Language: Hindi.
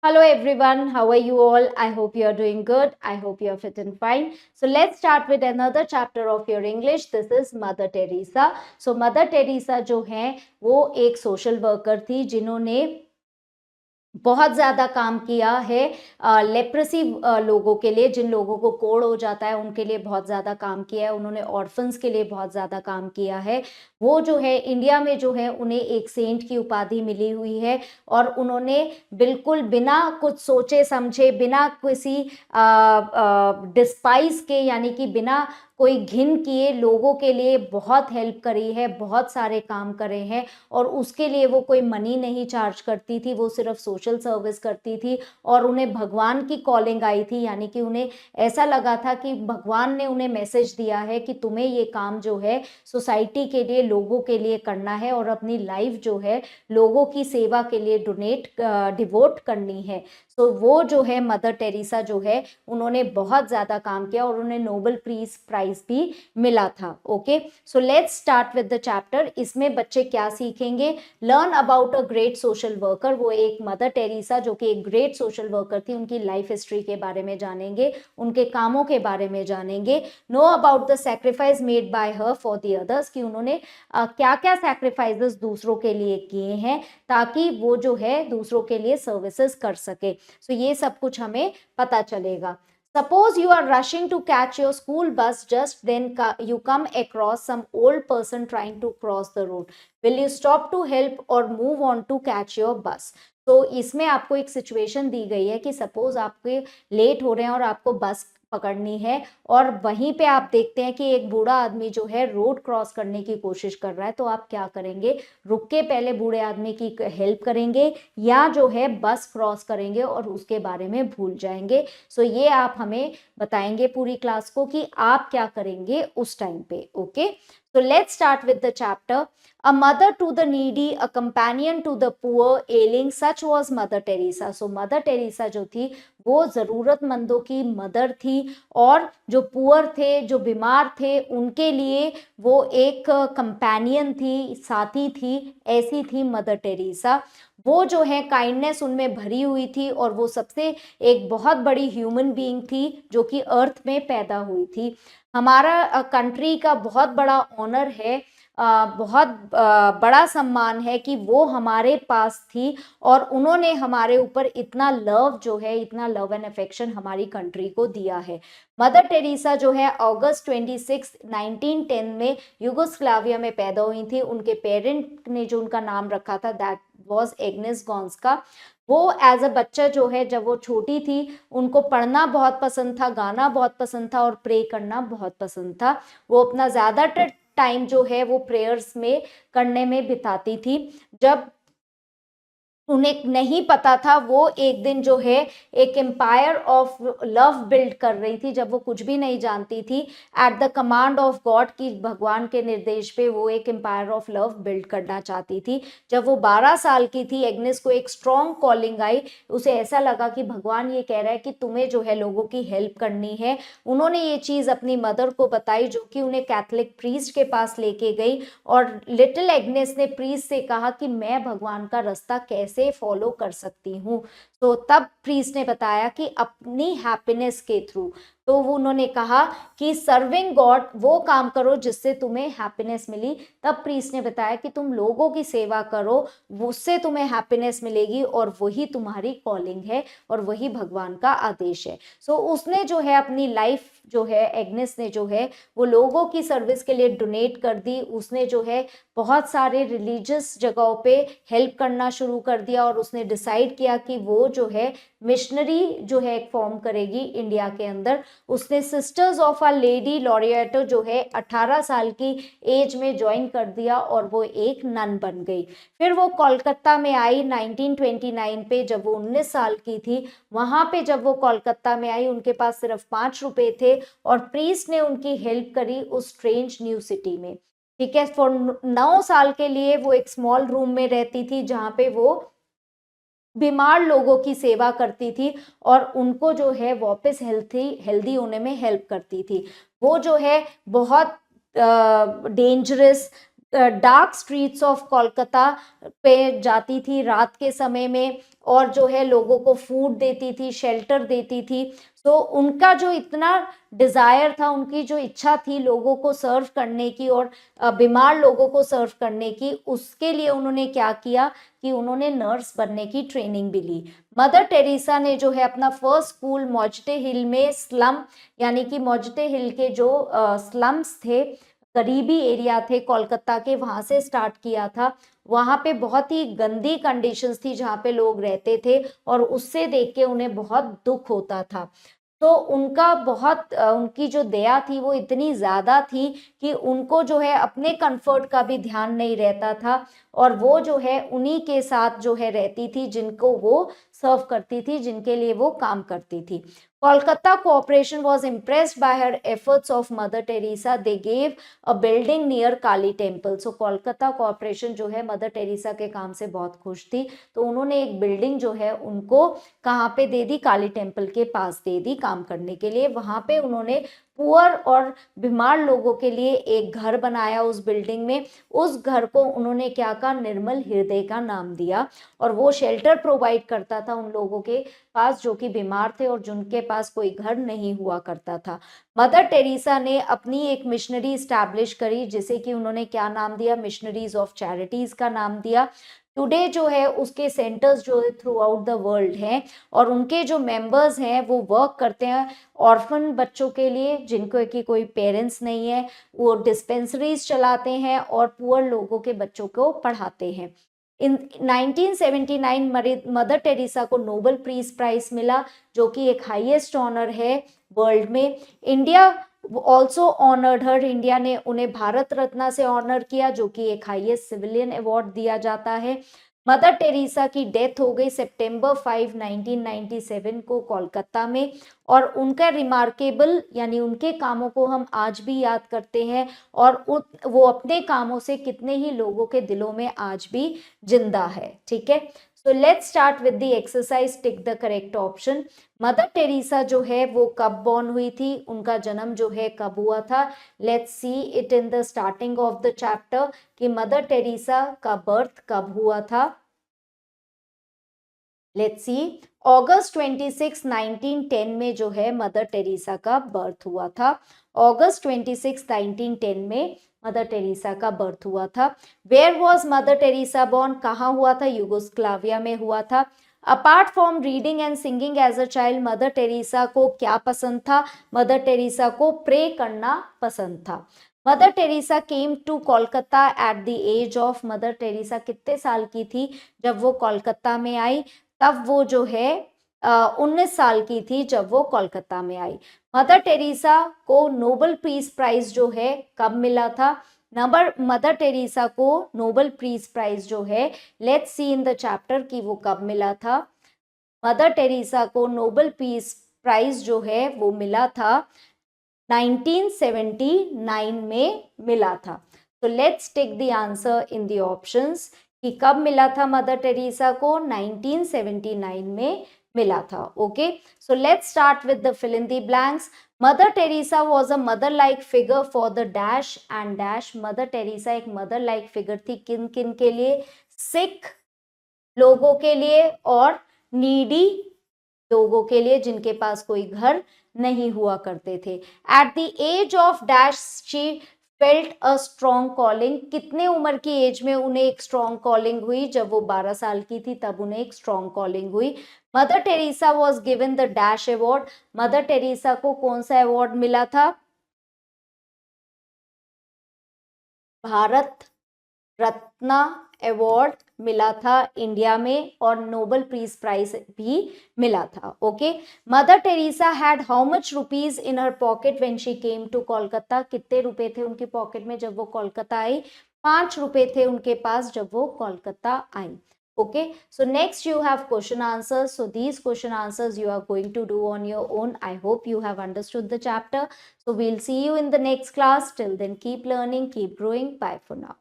Hello everyone, how are you all? I hope you are doing good. I hope you are fit and fine. So let's start with another chapter of your English. This is Mother Teresa. So Mother Teresa जो है वो एक सोशल वर्कर थी जिन्होंने बहुत ज़्यादा काम किया है लेप्रेसी लोगों के लिए, जिन लोगों को कोढ़ हो जाता है उनके लिए बहुत ज़्यादा काम किया है। उन्होंने ऑर्फन्स के लिए बहुत ज़्यादा काम किया है। वो जो है इंडिया में जो है उन्हें एक सेंट की उपाधि मिली हुई है और उन्होंने बिल्कुल बिना कुछ सोचे समझे, बिना किसी डिस्पाइस के, यानी कि बिना कोई घिन किए लोगों के लिए बहुत हेल्प करी है, बहुत सारे काम करे हैं और उसके लिए वो कोई मनी नहीं चार्ज करती थी, वो सिर्फ सोशल सर्विस करती थी और उन्हें भगवान की कॉलिंग आई थी, यानी कि उन्हें ऐसा लगा था कि भगवान ने उन्हें मैसेज दिया है कि तुम्हें ये काम जो है सोसाइटी के लिए, लोगों के लिए करना है और अपनी लाइफ जो है लोगों की सेवा के लिए डिवोट करनी है। सो वो जो है मदर टेरेसा जो है उन्होंने बहुत ज़्यादा काम किया और उन्हें नोबेल पीस प्राइज भी मिला था। Okay, so let's start with the chapter. इसमें बच्चे क्या सीखेंगे? Learn about a great social worker. वो एक मदर टेरेसा जो कि एक ग्रेट सोशल वर्कर थी, उनकी लाइफ हिस्ट्री के बारे में जानेंगे, उनके कामों के बारे में जानेंगे। Know about the sacrifice made by her for the others, कि उन्होंने क्या क्या सेक्रीफाइसेस दूसरों के लिए किए हैं ताकि वो जो है दूसरों के लिए सर्विसेज कर सके। सो ये सब कुछ हमें पता चलेगा। Suppose you are rushing to catch your school bus, just then you come across some old person trying to cross the road. Will you stop to help or move on to catch your bus? तो इसमें आपको एक सिचुएशन दी गई है कि सपोज आपके लेट हो रहे हैं और आपको बस पकड़नी है और वहीं पे आप देखते हैं कि एक बूढ़ा आदमी जो है रोड क्रॉस करने की कोशिश कर रहा है, तो आप क्या करेंगे? रुक के पहले बूढ़े आदमी की हेल्प करेंगे या जो है बस क्रॉस करेंगे और उसके बारे में भूल जाएंगे? सो ये आप हमें बताएंगे पूरी क्लास को कि आप क्या करेंगे उस टाइम पे। Okay, so let's start with the chapter. A mother to the needy, a companion to the poor, ailing, such was Mother Teresa. So Mother Teresa जो थी वो ज़रूरतमंदों की मदर थी और जो पुअर थे, जो बीमार थे, उनके लिए वो एक कंपेनियन थी, साथी थी, ऐसी थी मदर टेरेसा। वो जो है काइंडनेस उनमें भरी हुई थी और वो सबसे एक बहुत बड़ी ह्यूमन बीइंग थी जो कि अर्थ में पैदा हुई थी। हमारा कंट्री का बहुत बड़ा ऑनर है, बहुत बड़ा सम्मान है कि वो हमारे पास थी और उन्होंने हमारे ऊपर इतना लव जो है, इतना लव एंड अफेक्शन हमारी कंट्री को दिया है। मदर टेरेसा जो है अगस्त 26 1910 में यूगोस्लाविया में पैदा हुई थी। उनके पेरेंट ने जो उनका नाम रखा था दैट वाज एग्नेस गॉन्स्का। वो एज अ बच्चा जो है, जब वो छोटी थी, उनको पढ़ना बहुत पसंद था, गाना बहुत पसंद था और प्रे करना बहुत पसंद था। वो अपना ज़्यादातर टाइम जो है वो प्रेयर्स में करने में बिताती थी। जब उन्हें नहीं पता था, वो एक दिन जो है एक एम्पायर ऑफ लव बिल्ड कर रही थी, जब वो कुछ भी नहीं जानती थी, at the command of God, की भगवान के निर्देश पे वो एक एम्पायर ऑफ लव बिल्ड करना चाहती थी। जब वो 12 साल की थी, एग्नेस को एक स्ट्रॉन्ग कॉलिंग आई। उसे ऐसा लगा कि भगवान ये कह रहा है कि तुम्हें जो है लोगों की हेल्प करनी है। उन्होंने ये चीज़ अपनी मदर को बताई जो कि उन्हें कैथलिक प्रीस्ट के पास लेके गई और लिटिल एग्नेस ने प्रीस्ट से कहा कि मैं भगवान का रास्ता कैसे फॉलो कर सकती हूँ। तो तब प्रीस्ट ने बताया कि अपनी हैप्पीनेस के थ्रू, तो वो उन्होंने कहा कि सर्विंग गॉड वो काम करो जिससे तुम्हें हैप्पीनेस मिली। तब प्रीस्ट ने बताया कि तुम लोगों की सेवा करो, उससे तुम्हें हैप्पीनेस मिलेगी और वही तुम्हारी कॉलिंग है और वही भगवान का आदेश है। सो उसने जो है अपनी लाइफ जो है, एग्नेस ने जो है वो लोगों की सर्विस के लिए डोनेट कर दी। उसने जो है बहुत सारे रिलीजियस जगहों पे हेल्प करना शुरू कर दिया और उसने डिसाइड किया कि वो जो है मिशनरी जो है फॉर्म करेगी इंडिया के अंदर। उसने सिस्टर्स ऑफ अ लेडी लॉरिएटो जो है 18 साल की एज में ज्वाइन कर दिया और वो एक नन बन गई। फिर वो कोलकाता में आई 1929 पे, जब वो 19 साल की थी। वहाँ पे जब वो कोलकाता में आई, उनके पास सिर्फ 5 रुपए थे और प्रीस्ट ने उनकी हेल्प करी उस स्ट्रेंज न्यू सिटी में। ठीक है, फॉर 9 साल के लिए वो एक स्मॉल रूम में रहती थी जहाँ पे वो बीमार लोगों की सेवा करती थी और उनको जो है वापस हेल्दी होने में हेल्प करती थी। वो जो है बहुत dangerous, dark streets of Kolkata पे जाती थी रात के समय में, और जो है लोगों को फूड देती थी, शेल्टर देती थी। तो उनका जो इतना डिजायर था, उनकी जो इच्छा थी लोगों को सर्व करने की और बीमार लोगों को सर्व करने की, उसके लिए उन्होंने क्या किया कि उन्होंने नर्स बनने की ट्रेनिंग भी ली। मदर टेरेसा ने जो है अपना फर्स्ट स्कूल मॉजटे हिल में, स्लम यानी कि मॉजटे हिल के जो स्लम्स थे, करीबी एरिया थे कोलकाता के, वहां से स्टार्ट किया था। वहां पे बहुत ही गंदी कंडीशंस थी जहाँ पे लोग रहते थे, और उससे देख के उन्हें बहुत दुख होता था। तो उनका बहुत उनकी जो दया थी वो इतनी ज्यादा थी कि उनको जो है अपने कंफर्ट का भी ध्यान नहीं रहता था, और वो जो है उन्हीं के साथ जो है रहती थी जिनको वो सर्व करती थी, जिनके लिए वो काम करती थी। Kolkata Corporation was impressed by her efforts of Mother Teresa. They gave a building near Kali Temple. So Kolkata Corporation जो है मदर टेरेसा के काम से बहुत खुश थी, तो उन्होंने एक बिल्डिंग जो है उनको कहाँ पे दे दी, काली टेम्पल के पास दे दी काम करने के लिए। वहां पे उन्होंने पुअर और बीमार लोगों के लिए एक घर बनाया उस बिल्डिंग में। उस घर को उन्होंने क्या कहा, निर्मल हृदय का नाम दिया, और वो शेल्टर प्रोवाइड करता था उन लोगों के पास जो कि बीमार थे और जिनके पास कोई घर नहीं हुआ करता था। मदर टेरेसा ने अपनी एक मिशनरी स्टैब्लिश करी, जिसे कि उन्होंने क्या नाम दिया, मिशनरीज ऑफ चैरिटीज का नाम दिया। टुडे जो है उसके सेंटर्स जो थ्रू आउट द वर्ल्ड हैं, और उनके जो मेंबर्स हैं वो वर्क करते हैं ऑर्फन बच्चों के लिए जिनको कि कोई पेरेंट्स नहीं है। वो डिस्पेंसरीज चलाते हैं और पुअर लोगों के बच्चों को पढ़ाते हैं। इन 1979 मदर टेरेसा को नोबेल पीस प्राइज मिला, जो कि एक हाईएस्ट ऑनर है वर्ल्ड में। इंडिया ऑल्सो ऑनर्ड हर, इंडिया ने उन्हें भारत रत्न से ऑनर किया, जो कि एक हाईएस्ट सिविलियन अवार्ड दिया जाता है। मदर टेरेसा की डेथ हो गई सितंबर 5, 1997 को कोलकाता में, और उनका रिमार्केबल यानी उनके कामों को हम आज भी याद करते हैं, और वो अपने कामों से कितने ही लोगों के दिलों में आज भी जिंदा है। ठीक है, सो let's start with the exercise, tick the correct option. Mother Teresa जो है वो कब बॉर्न हुई थी, उनका जन्म जो है कब हुआ था। Let's see it in the starting of the chapter कि मदर टेरेसा का बर्थ कब हुआ था। लेट्स सी, अगस्त 26, 1910 में जो है मदर टेरेसा का बर्थ हुआ था। अगस्त 26, 1910 में मदर टेरेसा का बर्थ हुआ था। Where was Mother Teresa born, कहाँ हुआ था, यूगोस्लाविया में हुआ था। Apart from reading and singing as a child, Mother Teresa को क्या पसंद था, मदर टेरेसा को प्रे करना पसंद था। Mother Teresa came to Kolkata at the age of, Mother Teresa कितने साल की थी जब वो कोलकाता में आई, तब वो जो है 19 साल की थी जब वो कोलकाता में आई। मदर टेरेसा को नोबेल पीस प्राइज जो है कब मिला था, मदर टेरेसा को नोबेल पीस प्राइज जो है, let's see in the chapter कि वो कब मिला था। मदर टेरेसा को नोबेल पीस प्राइज जो है वो मिला था 1979 में मिला था। तो let's take the answer in the options कि कब मिला था मदर टेरेसा को, 1979 में मिला था। Okay, so let's start with the fill in the blanks. Mother Teresa was a mother like figure for the dash and dash. Mother Teresa एक मदर लाइक फिगर थी किन किन के लिए, सिख लोगों के लिए और नीडी लोगों के लिए जिनके पास कोई घर नहीं हुआ करते थे। At the age of dash she felt a strong calling, कितने उम्र की एज में उन्हें एक स्ट्रॉन्ग कॉलिंग हुई, जब वो 12 साल की थी तब उन्हें एक स्ट्रॉन्ग कॉलिंग हुई। Mother Teresa was given the dash award, mother Teresa को कौन सा अवार्ड मिला था, भारत रत्न अवार्ड मिला था इंडिया में, और नोबेल पीस प्राइज भी मिला था। Okay, Mother Teresa had how much rupees in her pocket when she came to Kolkata, कितने रुपए थे उनकी पॉकेट में जब वो कोलकाता आई, 5 रुपए थे उनके पास जब वो कोलकाता आई। Okay, so next you have question answers. So these question answers you are going to do on your own. I hope you have understood the chapter. So we'll see you in the next class. Till then, keep learning, keep growing. Bye for now.